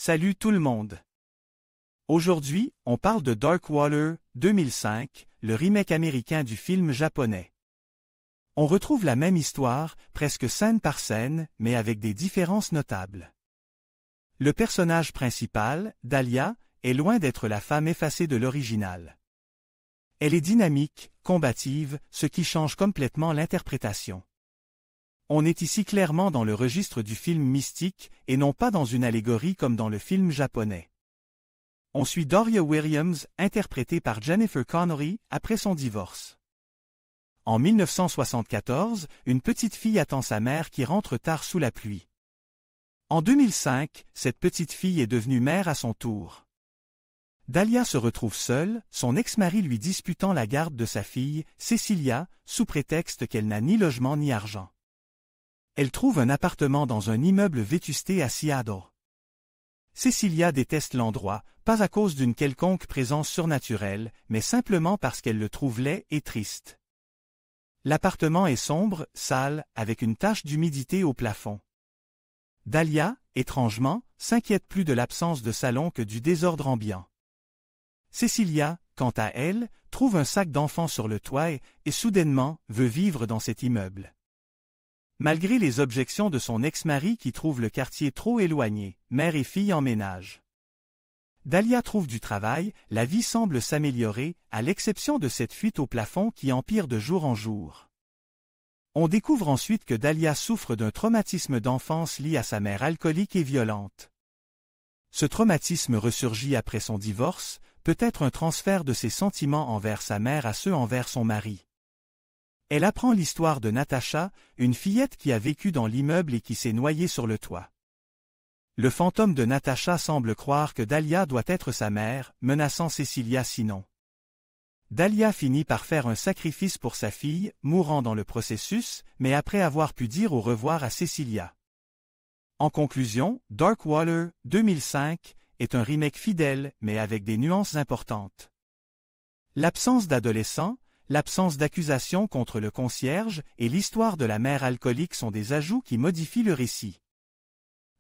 Salut tout le monde. Aujourd'hui, on parle de Darkwater 2005, le remake américain du film japonais. On retrouve la même histoire, presque scène par scène, mais avec des différences notables. Le personnage principal, Dahlia, est loin d'être la femme effacée de l'original. Elle est dynamique, combative, ce qui change complètement l'interprétation. On est ici clairement dans le registre du film mystique et non pas dans une allégorie comme dans le film japonais. On suit Doria Williams, interprétée par Jennifer Connelly, après son divorce. En 1974, une petite fille attend sa mère qui rentre tard sous la pluie. En 2005, cette petite fille est devenue mère à son tour. Dahlia se retrouve seule, son ex-mari lui disputant la garde de sa fille, Cecilia, sous prétexte qu'elle n'a ni logement ni argent. Elle trouve un appartement dans un immeuble vétusté à Seattle. Cecilia déteste l'endroit, pas à cause d'une quelconque présence surnaturelle, mais simplement parce qu'elle le trouve laid et triste. L'appartement est sombre, sale, avec une tache d'humidité au plafond. Dahlia, étrangement, s'inquiète plus de l'absence de salon que du désordre ambiant. Cecilia, quant à elle, trouve un sac d'enfant sur le toit et soudainement, veut vivre dans cet immeuble. Malgré les objections de son ex-mari qui trouve le quartier trop éloigné, mère et fille emménagent. Dahlia trouve du travail, la vie semble s'améliorer, à l'exception de cette fuite au plafond qui empire de jour en jour. On découvre ensuite que Dahlia souffre d'un traumatisme d'enfance lié à sa mère alcoolique et violente. Ce traumatisme ressurgit après son divorce, peut-être un transfert de ses sentiments envers sa mère à ceux envers son mari. Elle apprend l'histoire de Natasha, une fillette qui a vécu dans l'immeuble et qui s'est noyée sur le toit. Le fantôme de Natasha semble croire que Dahlia doit être sa mère, menaçant Cecilia sinon. Dahlia finit par faire un sacrifice pour sa fille, mourant dans le processus, mais après avoir pu dire au revoir à Cecilia. En conclusion, Darkwater 2005 est un remake fidèle, mais avec des nuances importantes. L'absence d'adolescents, l'absence d'accusation contre le concierge et l'histoire de la mère alcoolique sont des ajouts qui modifient le récit.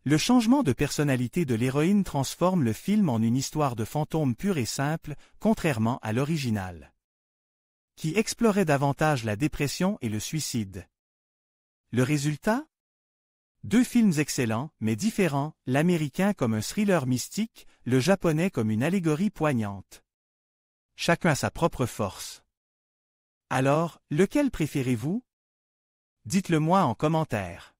Le changement de personnalité de l'héroïne transforme le film en une histoire de fantôme pure et simple, contrairement à l'original, qui explorait davantage la dépression et le suicide. Le résultat ? Deux films excellents, mais différents, l'américain comme un thriller mystique, le japonais comme une allégorie poignante. Chacun a sa propre force. Alors, lequel préférez-vous? Dites-le moi en commentaire.